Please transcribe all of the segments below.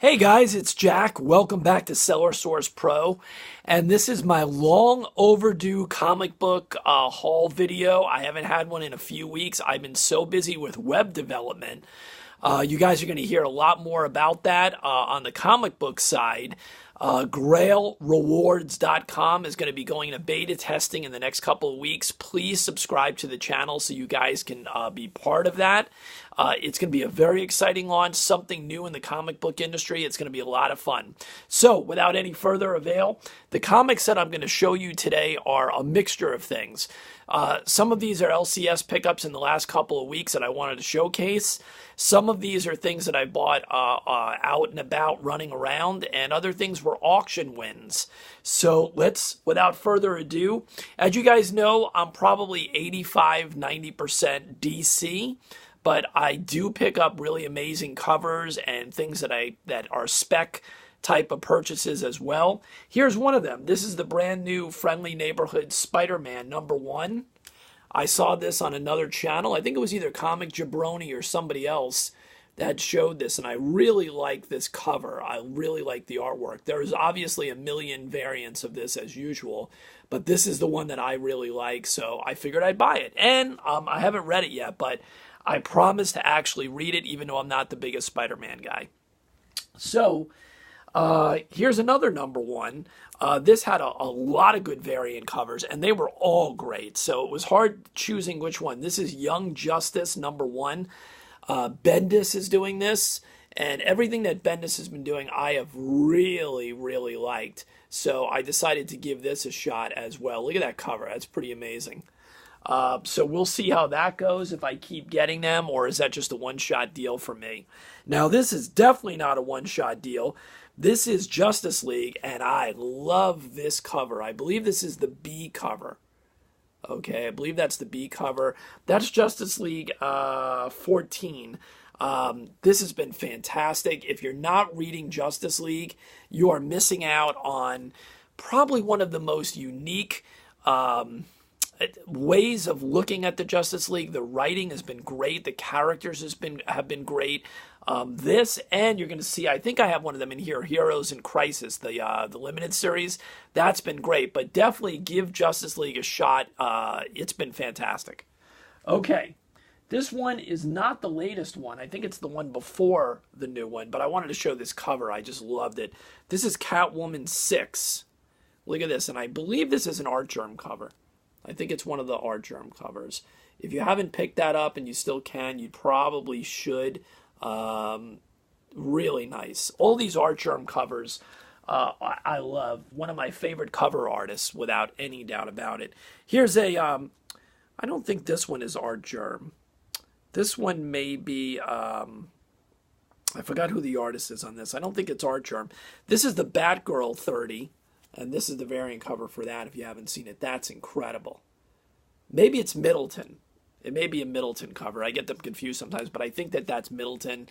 Hey guys, it's Jack. Welcome back to Seller Source Pro. And this is my long overdue comic book haul video. I haven't had one in a few weeks. I've been so busy with web development. You guys are going to hear a lot more about that on the comic book side. GrailRewards.com is going to be going into beta testing in the next couple of weeks. Please subscribe to the channel so you guys can be part of that. It's going to be a very exciting launch, something new in the comic book industry. It's going to be a lot of fun. So without any further avail, the comics that I'm going to show you today are a mixture of things. Some of these are LCS pickups in the last couple of weeks that I wanted to showcase. Some of these are things that I bought out and about running around, and other things were auction wins. So let's, without further ado, as you guys know, I'm probably 85-90% DC. But I do pick up really amazing covers and things that are spec type of purchases as well. Here's one of them. This is the brand new Friendly Neighborhood Spider-Man #1. I saw this on another channel. I think it was either Comic Jabroni or somebody else that showed this, and I really like this cover. I really like the artwork. There's obviously a million variants of this as usual, but this is the one that I really like, so I figured I'd buy it. And I haven't read it yet, but I promise to actually read it, even though I'm not the biggest Spider-Man guy. So here's another #1. This had a lot of good variant covers, and they were all great. So it was hard choosing which one. This is Young Justice #1. Bendis is doing this, and everything that Bendis has been doing, I have really, really liked. So I decided to give this a shot as well. Look at that cover. That's pretty amazing. So we'll see how that goes, if I keep getting them, or is that just a one-shot deal for me? Now, this is definitely not a one-shot deal. This is Justice League, and I love this cover. I believe this is the B cover. Okay, I believe that's the B cover. That's Justice League 14. This has been fantastic. If you're not reading Justice League, you are missing out on probably one of the most unique ways of looking at the Justice League. The writing has been great. The characters have been great. This, and you're going to see, I think I have one of them in here, Heroes in Crisis, the limited series. That's been great, but definitely give Justice League a shot. It's been fantastic. Okay, this one is not the latest one. I think it's the one before the new one, but I wanted to show this cover. I just loved it. This is Catwoman 6. Look at this, and I believe this is an Artgerm cover. I think it's one of the Artgerm covers. If you haven't picked that up and you still can, you probably should. Really nice. All these Artgerm covers I love. One of my favorite cover artists, without any doubt about it. Here's a, I don't think this one is Artgerm. This one may be, I forgot who the artist is on this. I don't think it's Artgerm. This is the Batgirl 30. And this is the variant cover for that, if you haven't seen it. That's incredible. Maybe it's Middleton. It may be a Middleton cover. I get them confused sometimes, but I think that that's Middleton.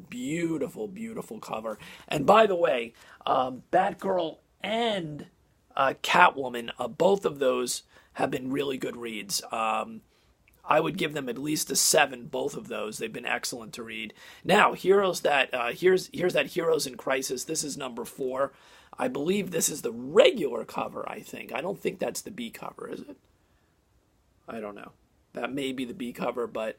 Beautiful, beautiful cover. And by the way, Batgirl and Catwoman, both of those have been really good reads. I would give them at least a 7, both of those. They've been excellent to read. Now, here's that Heroes in Crisis. This is #4. I believe this is the regular cover, I think. I don't think that's the B cover, is it? I don't know. That may be the B cover, but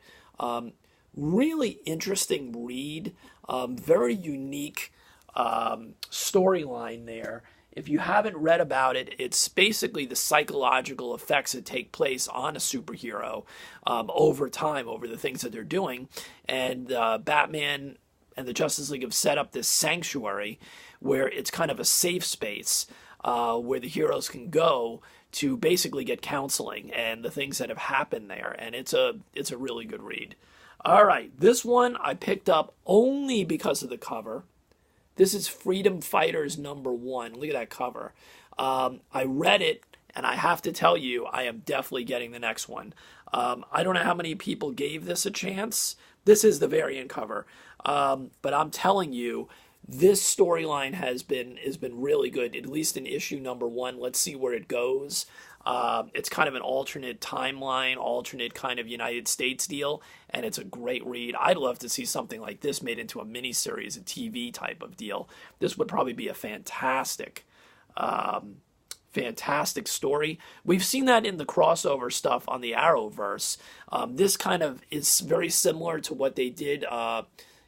really interesting read. Very unique storyline there. If you haven't read about it, it's basically the psychological effects that take place on a superhero over time, over the things that they're doing. And Batman and the Justice League have set up this sanctuary where it's kind of a safe space where the heroes can go to basically get counseling and the things that have happened there. And it's a really good read. All right, this one I picked up only because of the cover. This is Freedom Fighters #1. Look at that cover. I read it, and I have to tell you, I am definitely getting the next one. I don't know how many people gave this a chance. This is the variant cover. But I'm telling you, this storyline has been really good, at least in issue #1. Let's see where it goes. It's kind of an alternate timeline, alternate kind of United States deal, and it's a great read. I'd love to see something like this made into a miniseries, a TV type of deal. This would probably be a fantastic story. We've seen that in the crossover stuff on the Arrowverse. This kind of is very similar to what they did,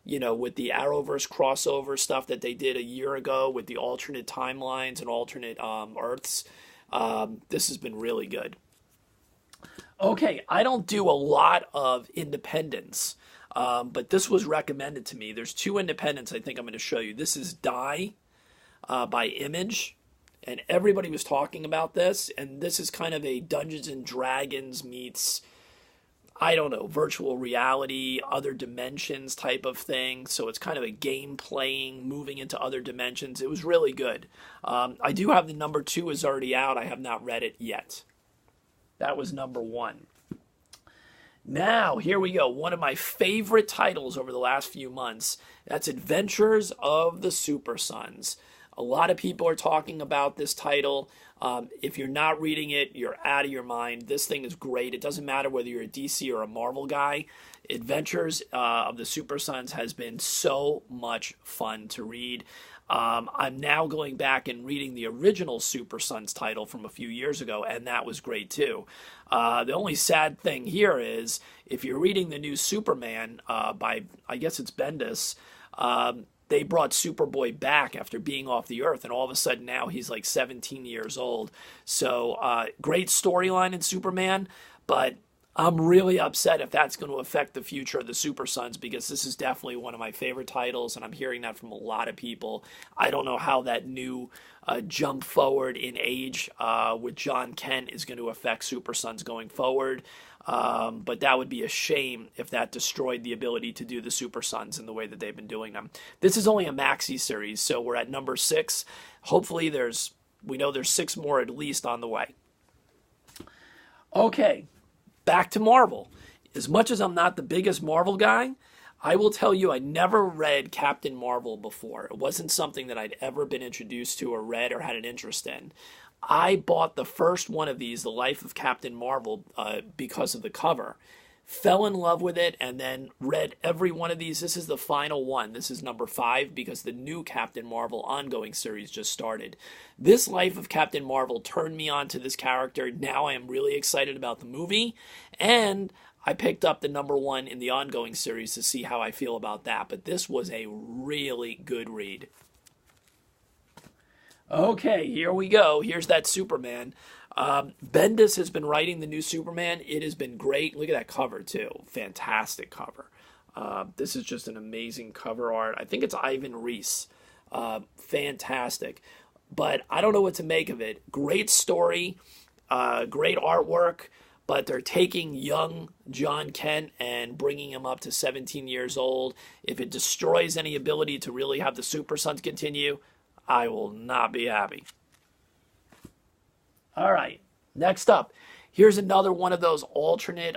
with the Arrowverse crossover stuff that they did a year ago with the alternate timelines and alternate Earths. This has been really good. Okay, I don't do a lot of independents, but this was recommended to me. There's 2 independents I think I'm going to show you. This is Die by Image. And everybody was talking about this, and this is kind of a Dungeons and Dragons meets, I don't know, virtual reality, other dimensions type of thing. So it's kind of a game playing, moving into other dimensions. It was really good. I do have the number 2 is already out. I have not read it yet. That was number 1. Now, here we go. One of my favorite titles over the last few months. That's Adventures of the Super Sons. A lot of people are talking about this title. If you're not reading it, you're out of your mind. This thing is great. It doesn't matter whether you're a DC or a Marvel guy. Adventures of the Super Sons has been so much fun to read. I'm now going back and reading the original Super Sons title from a few years ago, and that was great too. The only sad thing here is if you're reading the new Superman by, I guess it's Bendis, they brought Superboy back after being off the Earth, and all of a sudden now he's like 17 years old. So great storyline in Superman, but I'm really upset if that's going to affect the future of the Super Sons, because this is definitely one of my favorite titles, and I'm hearing that from a lot of people. I don't know how that new jump forward in age with John Kent is going to affect Super Sons going forward. But that would be a shame if that destroyed the ability to do the Super Sons in the way that they've been doing them. This is only a maxi series, so we're at number 6. Hopefully we know there's 6 more at least on the way. Okay, back to Marvel. As much as I'm not the biggest Marvel guy, I will tell you I never read Captain Marvel before. It wasn't something that I'd ever been introduced to or read or had an interest in. I bought the first one of these, The Life of Captain Marvel, because of the cover. Fell in love with it and then read every one of these. This is the final one. This is number 5 because the new Captain Marvel ongoing series just started. This Life of Captain Marvel turned me on to this character. Now I am really excited about the movie, and I picked up the number 1 in the ongoing series to see how I feel about that. But this was a really good read. Okay, here we go. Here's that Superman. Bendis has been writing the new Superman. It has been great. Look at that cover, too. Fantastic cover. This is just an amazing cover art. I think it's Ivan Reis. Fantastic. But I don't know what to make of it. Great story, great artwork, but they're taking young John Kent and bringing him up to 17 years old. If it destroys any ability to really have the Super Sons continue, I will not be happy. All right, next up, here's another one of those alternate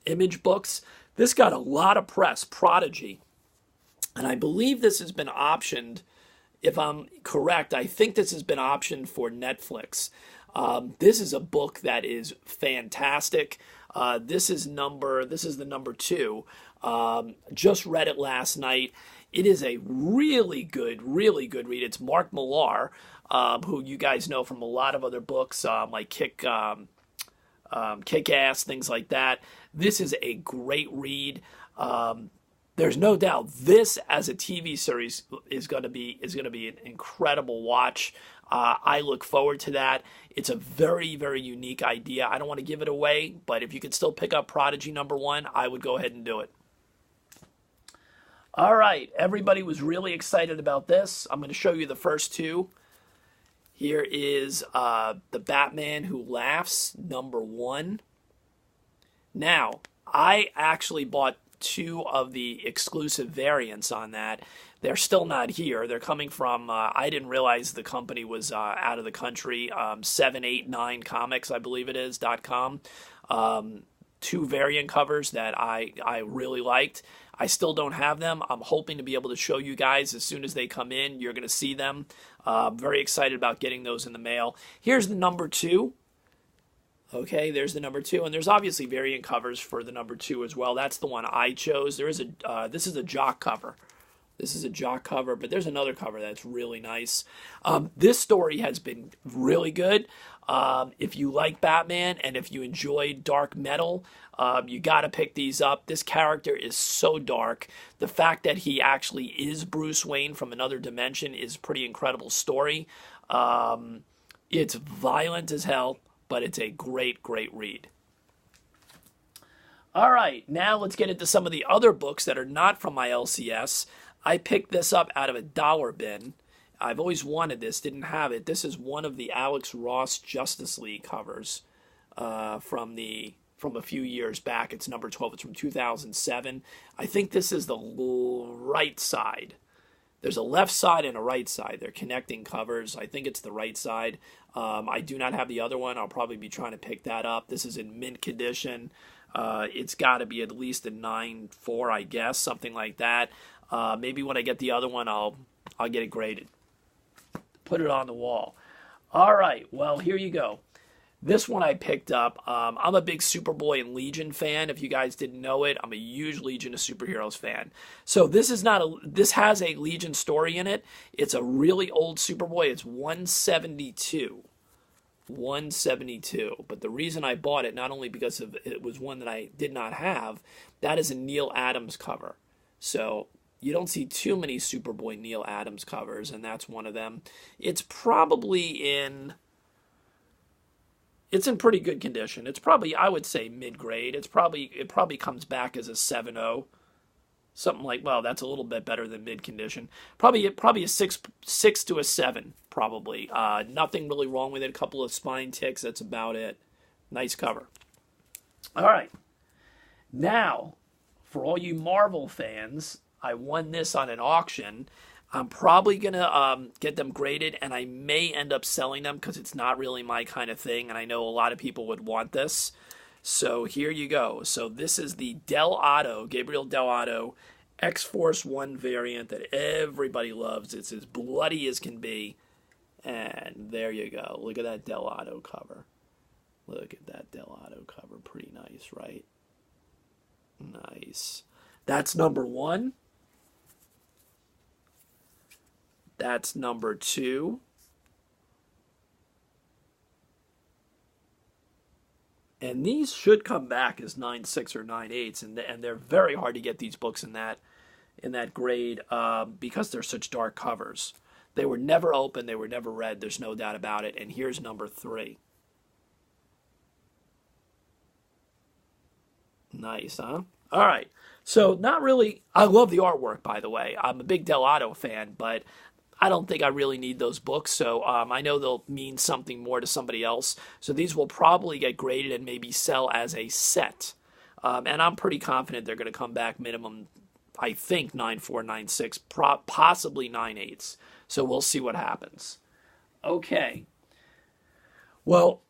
image books. This got a lot of press, Prodigy. And I believe this has been optioned. If I'm correct, I think this has been optioned for Netflix. This is a book that is fantastic. This is the number 2. Just read it last night. It is a really good read. It's Mark Millar, who you guys know from a lot of other books, like Kick-Ass, things like that. This is a great read. There's no doubt this as a TV series is going to be an incredible watch. I look forward to that. It's a very, very unique idea. I don't want to give it away, but if you could still pick up Prodigy number 1, I would go ahead and do it. All right, everybody was really excited about this. I'm going to show you the first 2. Here is The Batman Who Laughs, number 1. Now, I actually bought 2 of the exclusive variants on that. They're still not here. They're coming from, I didn't realize the company was out of the country, 789 Comics, I believe it is, .com. 2 variant covers that I really liked. I still don't have them. I'm hoping to be able to show you guys as soon as they come in. You're going to see them. Very excited about getting those in the mail. Here's the number 2. Okay, there's the number 2, and there's obviously variant covers for the number 2 as well. That's the one I chose. There is this is a jock cover. This is a jock cover, but there's another cover that's really nice. This story has been really good. If you like Batman and if you enjoy dark metal, you got to pick these up. This character is so dark. The fact that he actually is Bruce Wayne from another dimension is a pretty incredible story. It's violent as hell, but it's a great, great read. All right, now let's get into some of the other books that are not from my LCS. I picked this up out of a dollar bin. I've always wanted this, didn't have it. This is one of the Alex Ross Justice League covers from a few years back. It's number 12. It's from 2007. I think this is the right side. There's a left side and a right side. They're connecting covers. I think it's the right side. I do not have the other one. I'll probably be trying to pick that up. This is in mint condition. It's got to be at least a 9.4, I guess, something like that. Maybe when I get the other one, I'll get it graded. Put it on the wall. All right, well, here you go. This one I picked up. I'm a big Superboy and Legion fan. If you guys didn't know it, I'm a huge Legion of Superheroes fan. So this has a Legion story in it. It's a really old Superboy. It's 172. 172. But the reason I bought it, not only because it was one that I did not have, that is a Neal Adams cover. So you don't see too many Superboy Neal Adams covers, and that's one of them. It's in pretty good condition. It's probably, I would say, mid-grade. It probably comes back as a 7.0. Something like, well, that's a little bit better than mid-condition. Probably a 6 to a 7, probably. Nothing really wrong with it. A couple of spine ticks, that's about it. Nice cover. All right. Now, for all you Marvel fans, I won this on an auction. I'm probably going to get them graded, and I may end up selling them because it's not really my kind of thing, and I know a lot of people would want this. So here you go. So this is the Gabriel Dell'Otto X-Force 1 variant that everybody loves. It's as bloody as can be. And there you go. Look at that Dell'Otto cover. Look at that Dell'Otto cover. Pretty nice, right? Nice. That's number 1. That's number 2. And these should come back as 9.6 or 9.8s, and they're very hard to get these books in that grade because they're such dark covers. They were never open, they were never read, there's no doubt about it. And here's number 3. Nice, huh? All right. So not really, I love the artwork, by the way. I'm a big Dell'Otto fan, but I don't think I really need those books, so I know they'll mean something more to somebody else. So these will probably get graded and maybe sell as a set. And I'm pretty confident they're going to come back minimum, I think, 9.4, 9.6, possibly 9.8s. So we'll see what happens. Okay. Well,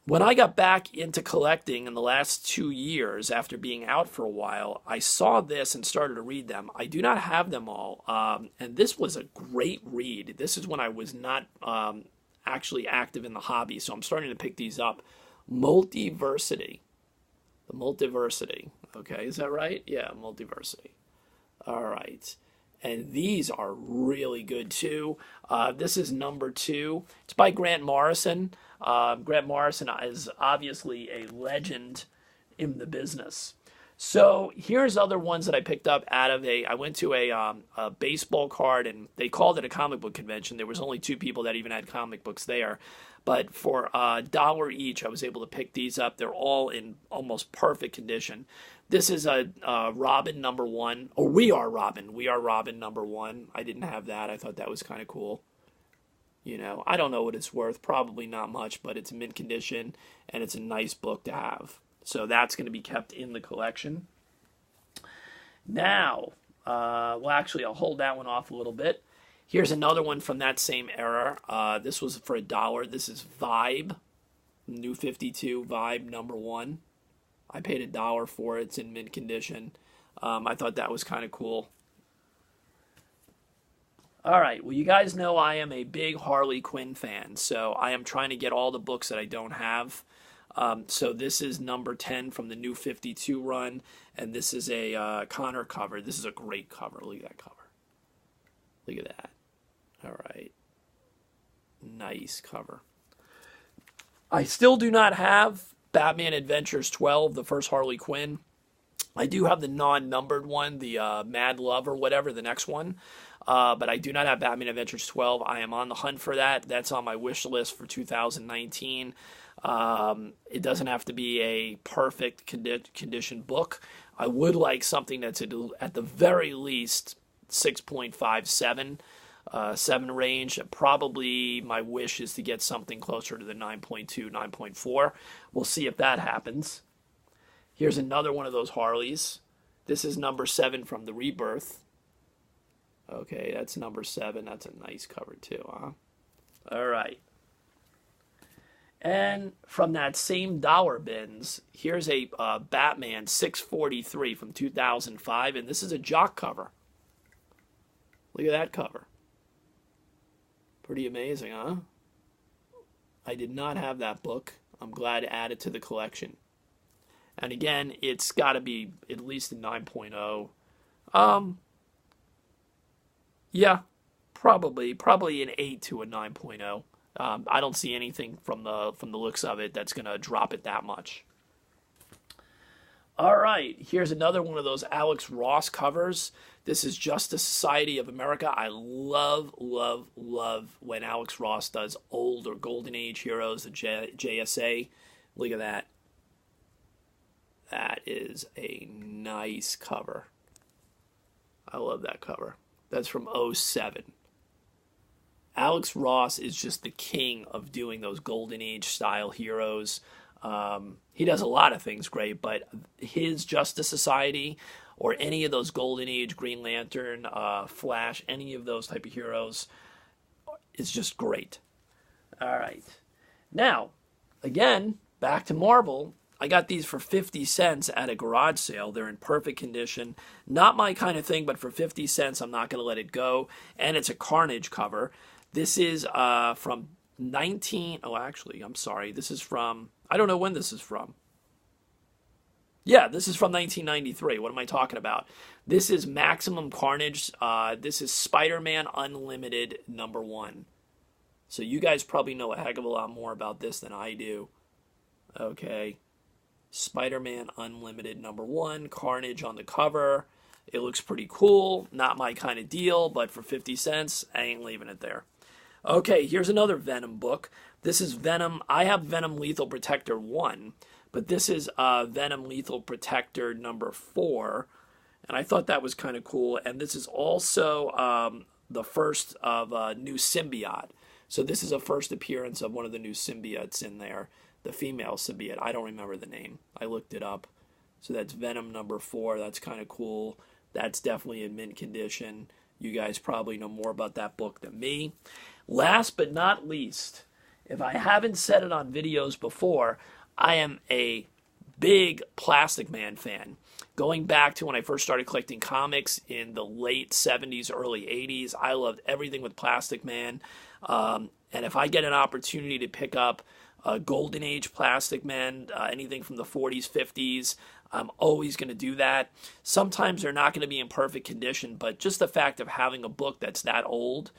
when I got back into collecting in the last 2 years after being out for a while, I saw this and started to read them. I do not have them all, and this was a great read. This is when I was not actually active in the hobby, so I'm starting to pick these up. Multiversity. The Multiversity. Okay, is that right? Yeah, Multiversity. All right. And these are really good, too. This is number 2. It's by Grant Morrison. Grant Morrison is obviously a legend in the business. So here's other ones that I picked up out of I went to a baseball card, and they called it a comic book convention. There was only 2 people that even had comic books there. But for $1 each, I was able to pick these up. They're all in almost perfect condition. This is a Robin number 1. Or We Are Robin. We Are Robin number 1. I didn't have that. I thought that was kind of cool. You know, I don't know what it's worth. Probably not much, but it's mint condition, and it's a nice book to have. So that's going to be kept in the collection. Now, well, actually, I'll hold that one off a little bit. Here's another one from that same era. This was for $1. This is Vibe, New 52, Vibe number 1. I paid $1 for it. It's in mint condition. I thought that was kind of cool. All right, well, you guys know I am a big Harley Quinn fan, so I am trying to get all the books that I don't have. So this is number 10 from the New 52 run, and this is a Connor cover. This is a great cover. Look at that cover. Look at that. All right. Nice cover. I still do not have Batman Adventures 12, the first Harley Quinn. I do have the non-numbered one, the Mad Love or whatever, the next one. But I do not have Batman Adventures 12. I am on the hunt for that. That's on my wish list for 2019. It doesn't have to be a perfect condition book. I would like something that's at the very least 6.57. 7 range. Probably my wish is to get something closer to the 9.2, 9.4. We'll see if that happens. Here's another one of those Harleys. This is number 7 from the Rebirth. Okay, that's number 7. That's a nice cover too, huh? All right. And from that same dollar bins, here's a Batman 643 from 2005, and this is a Jock cover. Look at that cover. Pretty amazing, huh? I did not have that book. I'm glad to add it to the collection. And again, it's got to be at least a 9.0. Yeah, probably an 8 to a 9.0. I don't see anything from the looks of it that's going to drop it that much. All right, here's another one of those Alex Ross covers. This is Justice Society of America. I love, love, love when Alex Ross does old or Golden Age heroes, the JSA. Look at that. That is a nice cover. I love that cover. That's from 07. Alex Ross is just the king of doing those Golden Age style heroes. He does a lot of things great, but his Justice Society or any of those Golden Age Green Lantern, Flash, any of those type of heroes is just great. All right. Now, again, back to Marvel. I got these for 50 cents at a garage sale. They're in perfect condition. Not my kind of thing, but for 50 cents, I'm not going to let it go. And it's a Carnage cover. This is from I'm sorry. This is from, I don't know when this is from. Yeah, this is from 1993. What am I talking about? This is Maximum Carnage. This is Spider-Man Unlimited #1. So you guys probably know a heck of a lot more about this than I do. Okay. Spider-Man Unlimited #1. Carnage on the cover. It looks pretty cool. Not my kind of deal, but for 50 cents, I ain't leaving it there. Okay, here's another Venom book. This is Venom. I have Venom Lethal Protector 1, but this is Venom Lethal Protector #4, and I thought that was kind of cool. And this is also the first of new symbiote. So this is a first appearance of one of the new symbiotes in there, the female symbiote. I don't remember the name. I looked it up. So that's Venom #4. That's kind of cool. That's definitely in mint condition. You guys probably know more about that book than me. Last but not least, if I haven't said it on videos before, I am a big Plastic Man fan. Going back to when I first started collecting comics in the late 70s, early 80s, I loved everything with Plastic Man. And if I get an opportunity to pick up a Golden Age Plastic Man, anything from the 40s, 50s, I'm always going to do that. Sometimes they're not going to be in perfect condition, but just the fact of having a book that's that old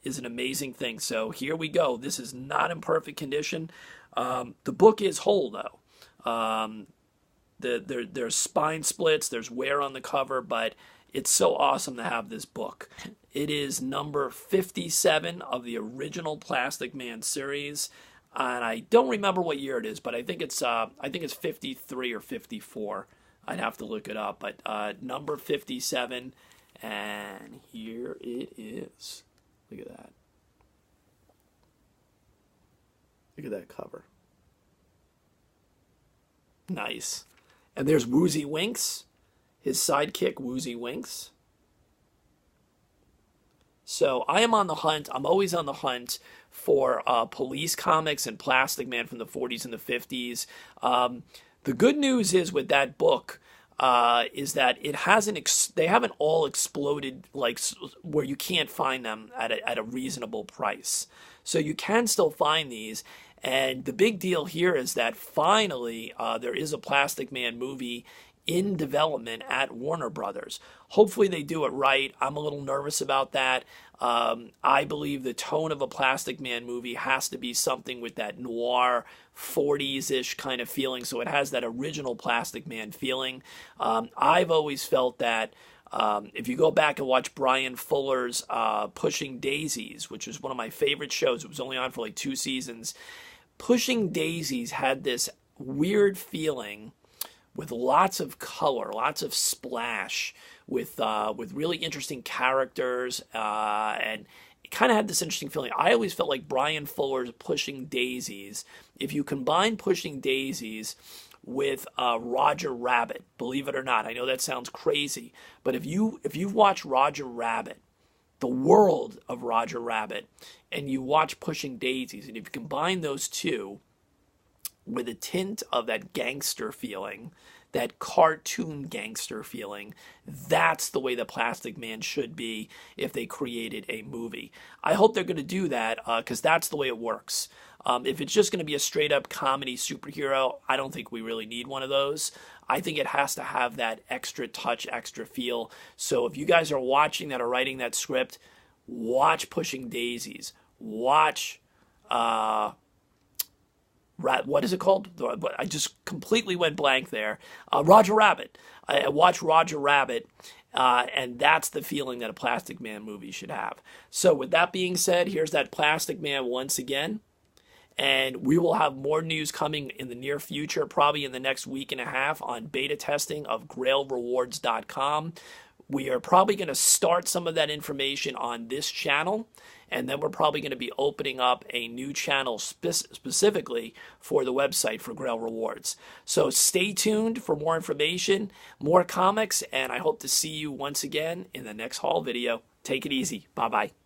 is an amazing thing. So here we go. This is not in perfect condition. The book is whole, though. There's spine splits, there's wear on the cover, but it's so awesome to have this book. It is number 57 of the original Plastic Man series. And I don't remember what year it is, but I think it's 53 or 54. I'd have to look it up, but number 57, and here it is. Look at that. Look at that cover. Nice. And there's Woozy Winks, his sidekick Woozy Winks. So I am on the hunt. I'm always on the hunt for police comics and Plastic Man from the 40s and the 50s. The good news is with that book is that it hasn't. They haven't all exploded like where you can't find them at a reasonable price. So you can still find these. And the big deal here is that finally there is a Plastic Man movie in development at Warner Brothers. Hopefully they do it right. I'm a little nervous about that. I believe the tone of a Plastic Man movie has to be something with that noir 40s-ish kind of feeling, so it has that original Plastic Man feeling. I've always felt that if you go back and watch Brian Fuller's Pushing Daisies, which was one of my favorite shows, it was only on for like 2 seasons. Pushing Daisies had this weird feeling with lots of color, lots of splash, with really interesting characters, and it kind of had this interesting feeling. I always felt like Brian Fuller's Pushing Daisies, if you combine Pushing Daisies with Roger Rabbit, believe it or not, I know that sounds crazy, but if you've watched Roger Rabbit, the world of Roger Rabbit, and you watch Pushing Daisies, and if you combine those two with a tint of that gangster feeling, that cartoon gangster feeling, that's the way the Plastic Man should be if they created a movie. I hope they're going to do that because that's the way it works. If it's just going to be a straight up comedy superhero, I don't think we really need one of those. I think it has to have that extra touch, extra feel. So if you guys are watching that or writing that script, watch Pushing Daisies. Watch what is it called? I just completely went blank there. Roger Rabbit. I watched Roger Rabbit, and that's the feeling that a Plastic Man movie should have. So with that being said, here's that Plastic Man once again. And we will have more news coming in the near future, probably in the next week and a half, on beta testing of GrailRewards.com. We are probably going to start some of that information on this channel, and then we're probably going to be opening up a new channel specifically for the website for Grail Rewards. So stay tuned for more information, more comics, and I hope to see you once again in the next haul video. Take it easy. Bye-bye.